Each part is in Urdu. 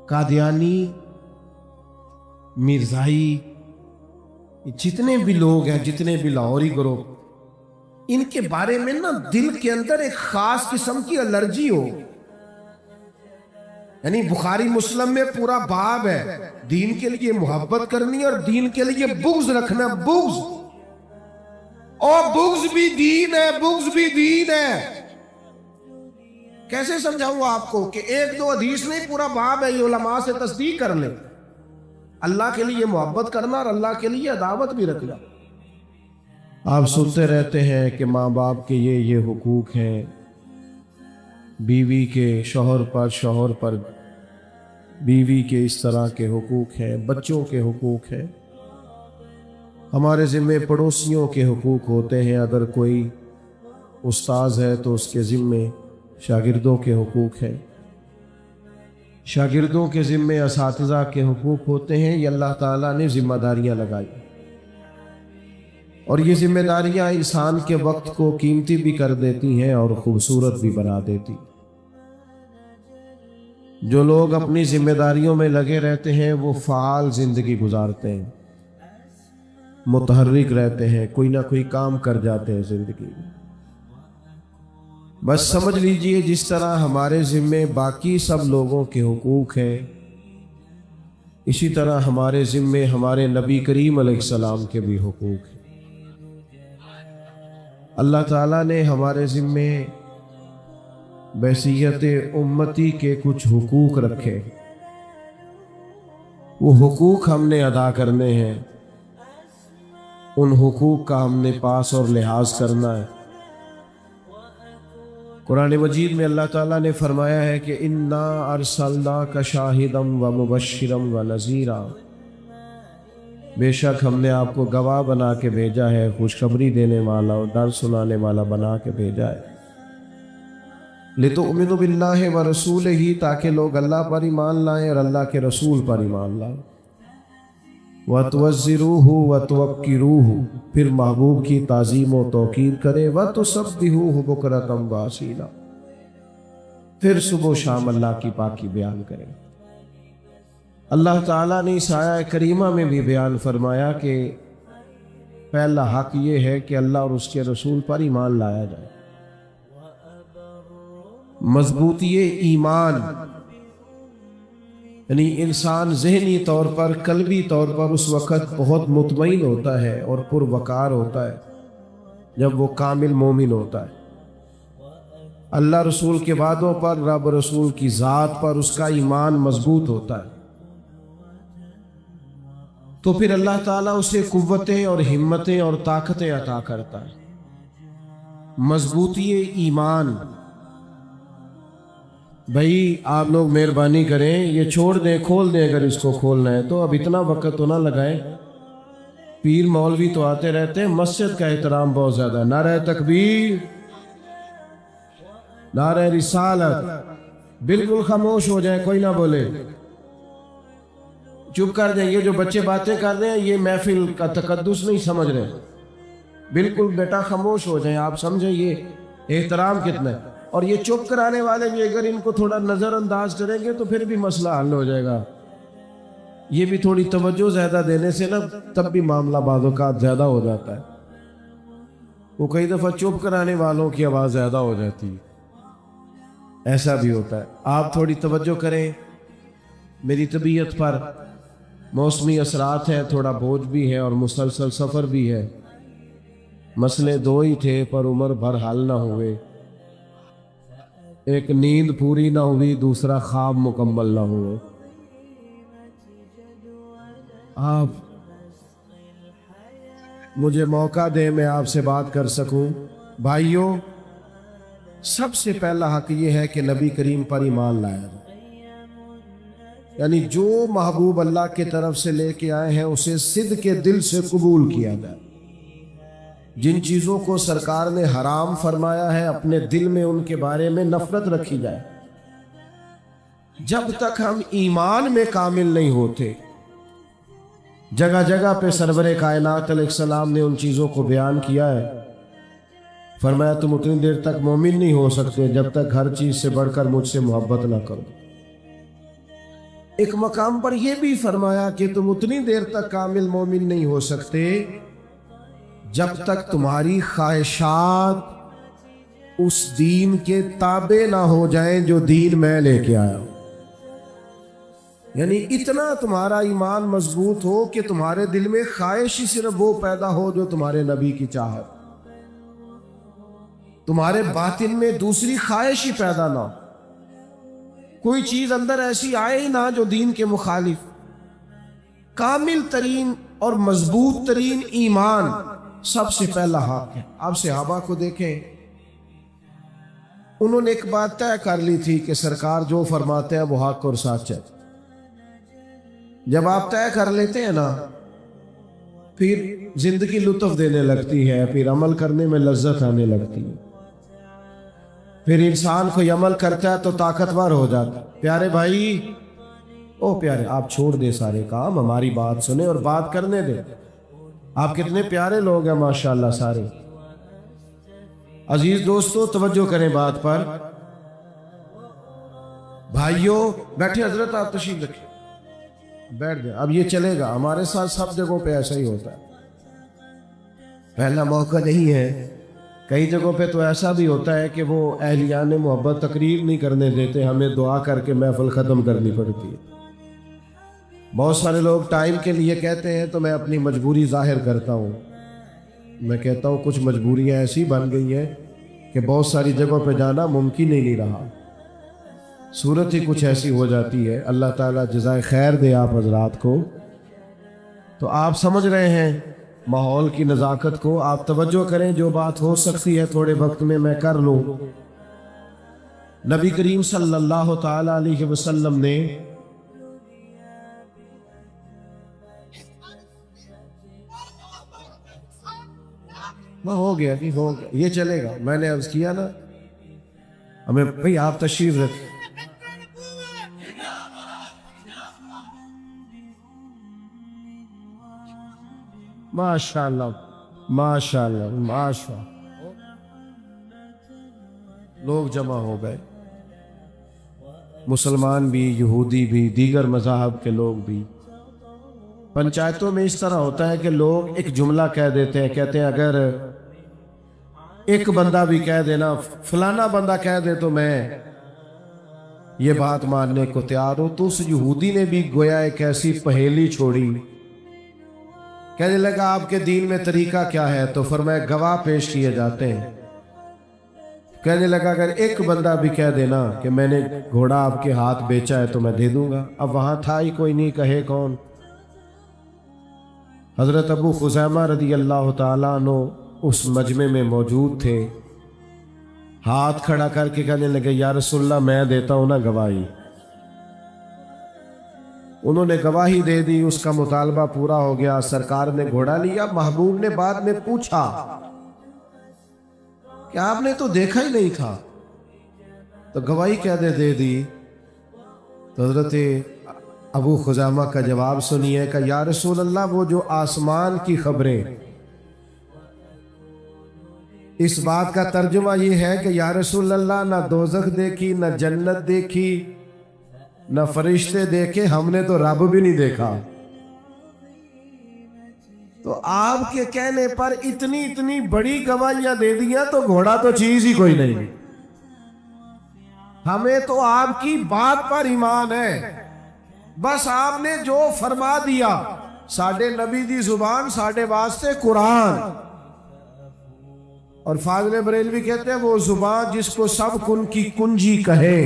قادیانی، مرزائی، جتنے بھی لوگ ہیں، جتنے بھی لاہوری گروہ، ان کے بارے میں نا دل کے اندر ایک خاص قسم کی الرجی ہو. یعنی بخاری مسلم میں پورا باب ہے دین کے لیے محبت کرنی اور دین کے لیے بغض رکھنا. بغض، اور بغض بھی دین ہے، بغض بھی دین ہے. کیسے سمجھاؤں آپ کو کہ ایک دو حدیث نہیں، پورا باب ہے، یہ علماء سے تصدیق کر لیں. اللہ کے لیے محبت کرنا اور اللہ کے لیے عداوت بھی رکھنا. آپ سنتے رہتے ہیں کہ ماں باپ کے یہ حقوق ہیں، بیوی کے شوہر پر، شوہر پر بیوی کے اس طرح کے حقوق ہیں، بچوں کے حقوق ہیں. ہمارے ذمے پڑوسیوں کے حقوق ہوتے ہیں. اگر کوئی استاذ ہے تو اس کے ذمے شاگردوں کے حقوق ہیں، شاگردوں کے ذمے اساتذہ کے حقوق ہوتے ہیں. یہ اللہ تعالیٰ نے ذمہ داریاں لگائی، اور یہ ذمہ داریاں انسان کے وقت کو قیمتی بھی کر دیتی ہیں اور خوبصورت بھی بنا دیتی. جو لوگ اپنی ذمہ داریوں میں لگے رہتے ہیں وہ فعال زندگی گزارتے ہیں، متحرک رہتے ہیں، کوئی نہ کوئی کام کر جاتے ہیں زندگی میں. بس سمجھ لیجئے جس طرح ہمارے ذمے باقی سب لوگوں کے حقوق ہیں، اسی طرح ہمارے ذمے ہمارے نبی کریم علیہ السلام کے بھی حقوق ہیں. اللہ تعالیٰ نے ہمارے ذمے بحیثیت امتی کے کچھ حقوق رکھے. وہ حقوق ہم نے ادا کرنے ہیں، ان حقوق کا ہم نے پاس اور لحاظ کرنا ہے. قرآن مجید میں اللہ تعالیٰ نے فرمایا ہے کہ اِنَّا أَرْسَلْنَاكَ شَاهِدًا وَمُبَشِّرًا وَنَذِيرًا، بے شک ہم نے آپ کو گواہ بنا کے بھیجا ہے، خوشخبری دینے والا اور ڈر سنانے والا بنا کے بھیجا ہے. لِتُؤْمِنُوا بِاللَّهِ وَرَسُولِهِ، تاکہ لوگ اللہ پر ایمان لائیں اور اللہ کے رسول پر ایمان لائیں. وَتُوَزِّرُوهُ وَتُوَقِّرُوهُ، پھر محبوب کی تعظیم و توقیر کرے. وَتُسَبِّحُوهُ بُكْرَةً وَأَصِيلًا، پھر صبح و شام اللہ کی پاکی بیان کرے. اللہ تعالیٰ نے اس آیہ کریمہ میں بھی بیان فرمایا کہ پہلا حق یہ ہے کہ اللہ اور اس کے رسول پر ایمان لایا جائے. مضبوطی ایمان، یعنی انسان ذہنی طور پر، قلبی طور پر اس وقت بہت مطمئن ہوتا ہے اور پروقار ہوتا ہے جب وہ کامل مومن ہوتا ہے. اللہ رسول کے وعدوں پر، رب رسول کی ذات پر اس کا ایمان مضبوط ہوتا ہے. تو پھر اللہ تعالیٰ اسے قوتیں اور ہمتیں اور طاقتیں عطا کرتا ہے. مضبوطی ایمان. بھائی آپ لوگ مہربانی کریں، یہ چھوڑ دیں، کھول دیں اگر اس کو کھولنا ہے تو. اب اتنا وقت تو نہ لگائیں، پیر مولوی تو آتے رہتے ہیں. مسجد کا احترام بہت زیادہ ہے. نعرہ تکبیر، نعرہ رسالت. بالکل خاموش ہو جائیں، کوئی نہ بولے، چپ کر جائیں. یہ جو بچے باتیں کر رہے ہیں یہ محفل کا تقدس نہیں سمجھ رہے. بالکل بیٹا خاموش ہو جائیں. آپ سمجھیں یہ احترام کتنا ہے. اور یہ چپ کرانے والے بھی اگر ان کو تھوڑا نظر انداز کریں گے تو پھر بھی مسئلہ حل ہو جائے گا. یہ بھی تھوڑی توجہ زیادہ دینے سے نا تب بھی معاملہ بعض اوقات زیادہ ہو جاتا ہے. وہ کئی دفعہ چپ کرانے والوں کی آواز زیادہ ہو جاتی ہے، ایسا بھی ہوتا ہے. آپ تھوڑی توجہ کریں. میری طبیعت پر موسمی اثرات ہیں، تھوڑا بوجھ بھی ہے اور مسلسل سفر بھی ہے. مسئلے دو ہی تھے پر عمر بھر حل نہ ہوئے. ایک نیند پوری نہ ہوئی، دوسرا خواب مکمل نہ ہوئے. آپ مجھے موقع دیں میں آپ سے بات کر سکوں. بھائیوں، سب سے پہلا حق یہ ہے کہ نبی کریم پر ایمان لایا جائے. یعنی جو محبوب اللہ کی طرف سے لے کے آئے ہیں اسے صدق کے دل سے قبول کیا جائے. جن چیزوں کو سرکار نے حرام فرمایا ہے اپنے دل میں ان کے بارے میں نفرت رکھی جائے. جب تک ہم ایمان میں کامل نہیں ہوتے، جگہ جگہ پہ سرور کائنات علیہ السلام نے ان چیزوں کو بیان کیا ہے. فرمایا تم اتنی دیر تک مومن نہیں ہو سکتے جب تک ہر چیز سے بڑھ کر مجھ سے محبت نہ کرو. ایک مقام پر یہ بھی فرمایا کہ تم اتنی دیر تک کامل مومن نہیں ہو سکتے جب تک تمہاری خواہشات اس دین کے تابع نہ ہو جائیں جو دین میں لے کے آیا ہوں. یعنی اتنا تمہارا ایمان مضبوط ہو کہ تمہارے دل میں خواہش ہی صرف وہ پیدا ہو جو تمہارے نبی کی چاہت، تمہارے باطن میں دوسری خواہش ہی پیدا نہ ہو، کوئی چیز اندر ایسی آئے ہی نہ جو دین کے مخالف. کامل ترین اور مضبوط ترین ایمان سب سے پہلا حق ہے. آپ صحابہ کو دیکھیں، انہوں نے ایک بات طے کر لی تھی کہ سرکار جو فرماتے ہیں وہ حق اور سچ ہے. جب آپ طے کر لیتے ہیں نا، پھر زندگی لطف دینے لگتی ہے، پھر عمل کرنے میں لذت آنے لگتی ہے، پھر انسان کوئی عمل کرتا ہے تو طاقتور ہو جاتا ہے. پیارے بھائی، او پیارے، آپ چھوڑ دیں سارے کام، ہماری بات سنیں اور بات کرنے دیں. آپ کتنے پیارے لوگ ہیں ماشاءاللہ سارے. عزیز دوستو، توجہ کریں بات پر. بھائیوں بیٹھے، حضرت آپ تشریف رکھیں، بیٹھ گئے. اب یہ چلے گا، ہمارے ساتھ سب جگہوں پہ ایسا ہی ہوتا ہے. پہلا موقع نہیں ہے، کئی جگہوں پہ تو ایسا بھی ہوتا ہے کہ وہ اہلیان محبت تقریر نہیں کرنے دیتے، ہمیں دعا کر کے محفل ختم کرنی پڑتی ہے. بہت سارے لوگ ٹائم کے لیے کہتے ہیں تو میں اپنی مجبوری ظاہر کرتا ہوں. میں کہتا ہوں کچھ مجبوریاں ایسی بن گئی ہیں کہ بہت ساری جگہوں پہ جانا ممکن ہی نہیں رہا. صورت ہی کچھ ایسی ہو جاتی ہے. اللہ تعالیٰ جزائے خیر دے آپ حضرات کو. تو آپ سمجھ رہے ہیں ماحول کی نزاکت کو. آپ توجہ کریں، جو بات ہو سکتی ہے تھوڑے وقت میں کر لوں. نبی کریم صلی اللہ تعالی علیہ وسلم نے ہو گیا کہ ہو گیا، یہ چلے گا. میں نے عرض کیا نا، ہمیں بھئی آپ تشریف رکھیں. ماشاءاللہ ماشاءاللہ ماشاءاللہ، لوگ جمع ہو گئے، مسلمان بھی، یہودی بھی، دیگر مذاہب کے لوگ بھی. پنچایتوں میں اس طرح ہوتا ہے کہ لوگ ایک جملہ کہہ دیتے ہیں، کہتے ہیں اگر ایک بندہ بھی کہہ دینا، فلانا بندہ کہہ دے تو میں یہ بات ماننے کو تیار ہوں. تو اس یہودی نے بھی گویا ایک ایسی پہیلی چھوڑی. کہنے لگا آپ کے دین میں طریقہ کیا ہے؟ تو فرمایا گواہ پیش کیے جاتے ہیں. کہنے لگا اگر ایک بندہ بھی کہہ دینا کہ میں نے گھوڑا آپ کے ہاتھ بیچا ہے تو میں دے دوں گا. اب وہاں تھا ہی کوئی نہیں، کہے کون؟ حضرت ابو خزیمہ رضی اللہ تعالیٰ عنہ اس مجمع میں موجود تھے. ہاتھ کھڑا کر کے کہنے لگے یا رسول اللہ میں دیتا ہوں نا گواہی. انہوں نے گواہی دے دی، اس کا مطالبہ پورا ہو گیا. سرکار نے گھوڑا لیا. محبوب نے بعد میں پوچھا کہ آپ نے تو دیکھا ہی نہیں تھا، تو گواہی کہنے دے دی. تو حضرت ابو خزامہ کا جواب سنیے کہ یا رسول اللہ وہ جو آسمان کی خبریں، اس بات کا ترجمہ یہ ہے کہ یا رسول اللہ نہ دوزخ دیکھی، نہ جنت دیکھی، نہ فرشتے دیکھے، ہم نے تو رب بھی نہیں دیکھا. تو آپ کے کہنے پر اتنی بڑی گواہیاں دے دیا تو گھوڑا تو چیز ہی کوئی نہیں. ہمیں تو آپ کی بات پر ایمان ہے، بس آپ نے جو فرما دیا. ساڈے نبی دی زبان ساڈے واسطے قرآن. اور فاضل بریلوی کہتے ہیں وہ زبان جس کو سب کن کی کنجی کہے،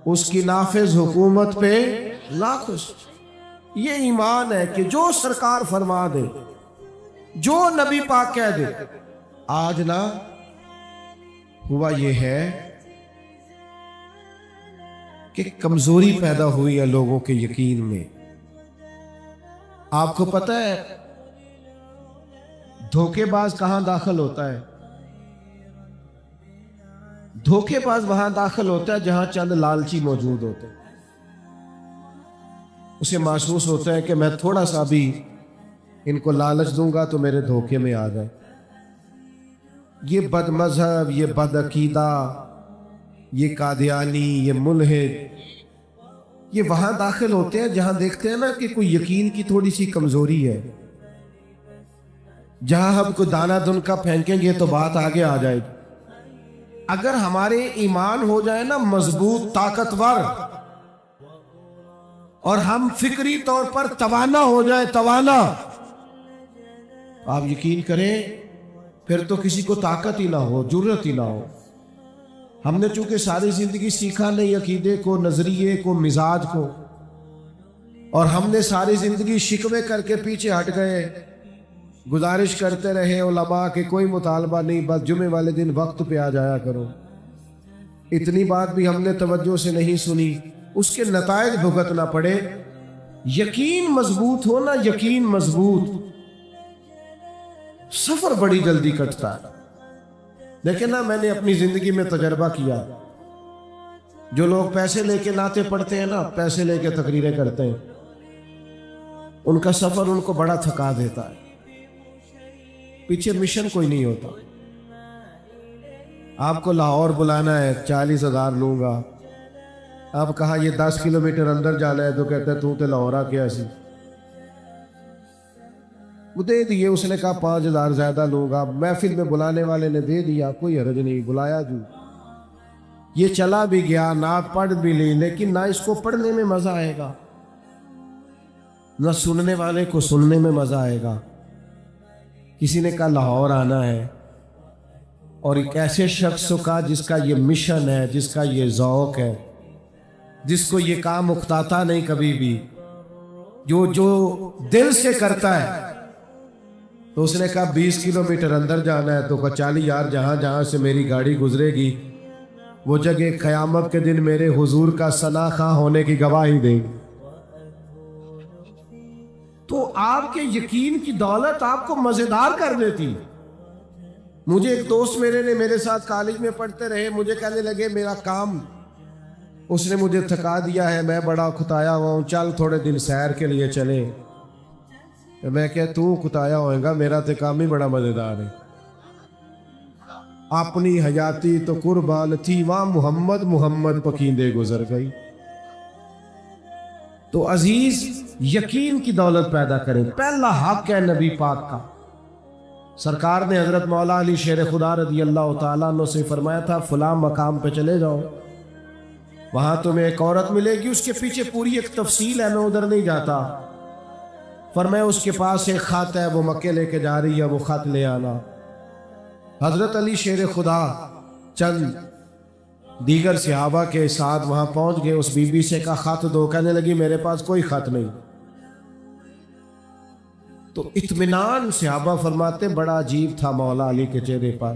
اس کی نافذ حکومت پہ لاکھوں. یہ ایمان ہے کہ جو سرکار فرما دے، جو نبی پاک کہہ دے. آج نا ہوا یہ ہے کہ کمزوری پیدا ہوئی ہے لوگوں کے یقین میں. آپ کو پتہ ہے دھوکے باز کہاں داخل ہوتا ہے؟ دھوکے باز وہاں داخل ہوتا ہے جہاں چند لالچی موجود ہوتے ہیں. اسے محسوس ہوتا ہے کہ میں تھوڑا سا بھی ان کو لالچ دوں گا تو میرے دھوکے میں آ جائے. یہ بد مذہب، یہ بد عقیدہ، یہ قادیانی، یہ ملحد، یہ وہاں داخل ہوتے ہیں جہاں دیکھتے ہیں نا کہ کوئی یقین کی تھوڑی سی کمزوری ہے، جہاں ہم کو دانہ دن کا پھینکیں گے تو بات آگے آ جائے گی۔ اگر ہمارے ایمان ہو جائے نا مضبوط، طاقتور، اور ہم فکری طور پر توانا ہو جائے، توانا، آپ یقین کریں پھر تو کسی کو طاقت ہی نہ ہو، جرت ہی نہ ہو۔ ہم نے چونکہ ساری زندگی سیکھا نہیں عقیدے کو، نظریے کو، مزاج کو، اور ہم نے ساری زندگی شکوے کر کے پیچھے ہٹ گئے، گزارش کرتے رہے علماء کہ کوئی مطالبہ نہیں، بس جمعے والے دن وقت پہ آ جایا کرو۔ اتنی بات بھی ہم نے توجہ سے نہیں سنی، اس کے نتائج بھگتنا پڑے۔ یقین مضبوط ہو نا، یقین مضبوط، سفر بڑی جلدی کٹتا ہے۔ لیکن نا میں نے اپنی زندگی میں تجربہ کیا، جو لوگ پیسے لے کے نعتیں پڑھتے ہیں نا، پیسے لے کے تقریریں کرتے ہیں، ان کا سفر ان کو بڑا تھکا دیتا ہے، پیچھے مشن کوئی نہیں ہوتا۔ آپ کو لاہور بلانا ہے، 40,000 لوں گا، آپ کہا یہ 10 کلومیٹر اندر جانا ہے تو کہتے ہیں تو تے لاہور آ کے ایسی، وہ دے دیے، اس نے کہا 5,000 زیادہ لوں گا، محفل میں بلانے والے نے دے دیا، کوئی حرج نہیں، بلایا جو، یہ چلا بھی گیا، نعت پڑھ بھی لی، لیکن نہ اس کو پڑھنے میں مزہ آئے گا، نہ سننے والے کو سننے میں مزہ آئے گا۔ کسی نے کہا لاہور آنا ہے، اور ایک ایسے شخص کا جس کا یہ مشن ہے، جس کا یہ ذوق ہے، جس کو یہ کام اکتاتا نہیں کبھی بھی، جو دل سے کرتا ہے، تو اس نے کہا 20 کلومیٹر اندر جانا ہے، تو کہا 40 یار، جہاں سے میری گاڑی گزرے گی وہ جگہ قیامت کے دن میرے حضور کا ثنا خواں ہونے کی گواہی دے گی۔ تو آپ کے یقین کی دولت آپ کو مزیدار کر دیتی۔ مجھے ایک دوست میرے ساتھ کالج میں پڑھتے رہے، مجھے کہنے لگے میرا کام اس نے مجھے تھکا دیا ہے، میں بڑا کتایا ہوا ہوں، چل تھوڑے دن سیر کے لیے چلے۔ میں کہ تو کتایا ہوئے گا، میرا تے کام ہی بڑا مزیدار ہے۔ اپنی حیاتی تو قربان تھی، وہاں محمد پکیندے گزر گئی۔ تو عزیز، یقین کی دولت پیدا کریں، پہلا حق ہے نبی پاک کا۔ سرکار نے حضرت مولا علی شیر خدا رضی اللہ تعالیٰ عنہ سے فرمایا تھا فلاں مقام پہ چلے جاؤ، وہاں تمہیں ایک عورت ملے گی، اس کے پیچھے پوری ایک تفصیل ہے، میں ادھر نہیں جاتا۔ فرمایا اس کے پاس ایک خط ہے، وہ مکے لے کے جا رہی ہے، وہ خط لے آنا۔ حضرت علی شیر خدا چند دیگر صحابہ کے ساتھ وہاں پہنچ گئے، اس بی بی سے کہا خط دو، کہنے لگی میرے پاس کوئی خط نہیں۔ تو اطمینان صحابہ فرماتے بڑا عجیب تھا مولا علی کے چہرے پر،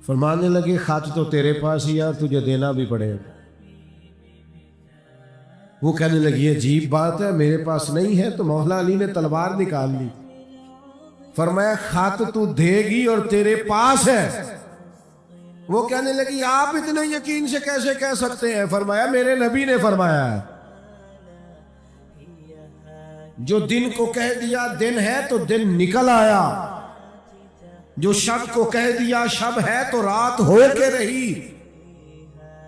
فرمانے لگے خط تو تیرے پاس ہی ہے، تجھے دینا بھی پڑے گا۔ وہ کہنے لگی عجیب بات ہے، میرے پاس نہیں ہے۔ تو مولا علی نے تلوار نکال لی، فرمایا خط تو دے گی اور تیرے پاس ہے۔ وہ کہنے لگی آپ اتنے یقین سے کیسے کہہ سکتے ہیں؟ فرمایا میرے نبی نے فرمایا ہے، جو دن کو کہہ دیا دن ہے تو دن نکل آیا، جو شب کو کہہ دیا شب ہے تو رات ہو کے رہی،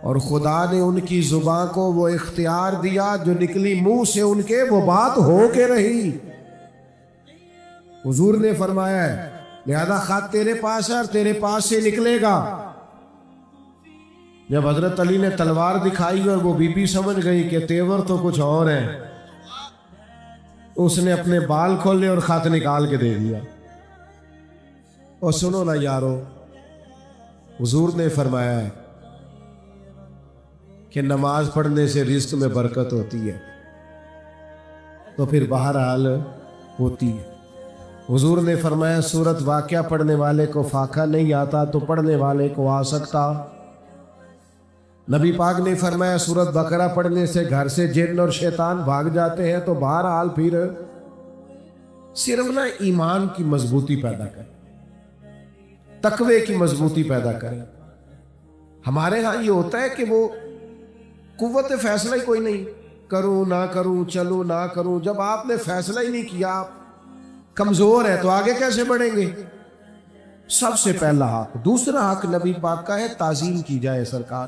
اور خدا نے ان کی زبان کو وہ اختیار دیا جو نکلی منہ سے ان کے وہ بات ہو کے رہی۔ حضور نے فرمایا ہے لہذا خط تیرے پاس ہے اور تیرے پاس سے نکلے گا۔ جب حضرت علی نے تلوار دکھائی اور وہ بی بی سمجھ گئی کہ تیور تو کچھ اور ہے، اس نے اپنے بال کھولے اور خط نکال کے دے دیا۔ اور سنو نا یارو، حضور نے فرمایا ہے کہ نماز پڑھنے سے رزق میں برکت ہوتی ہے، تو پھر بہرحال ہوتی ہے۔ حضور نے فرمایا سورت واقعہ پڑھنے والے کو فاقہ نہیں آتا تو پڑھنے والے کو آ سکتا۔ نبی پاک نے فرمایا سورت بقرہ پڑھنے سے گھر سے جن اور شیطان بھاگ جاتے ہیں، تو بہرحال پھر صرف نا ایمان کی مضبوطی پیدا کریں، تقوی کی مضبوطی پیدا کریں۔ ہمارے ہاں یہ ہوتا ہے کہ وہ قوت فیصلہ ہی کوئی نہیں، کروں نہ کروں، چلوں نہ کروں۔ جب آپ نے فیصلہ ہی نہیں کیا، آپ کمزور ہے تو آگے کیسے بڑھیں گے؟ سب سے پہلا حق۔ دوسرا حق نبی پاک کا ہے تعظیم کی جائے سرکار،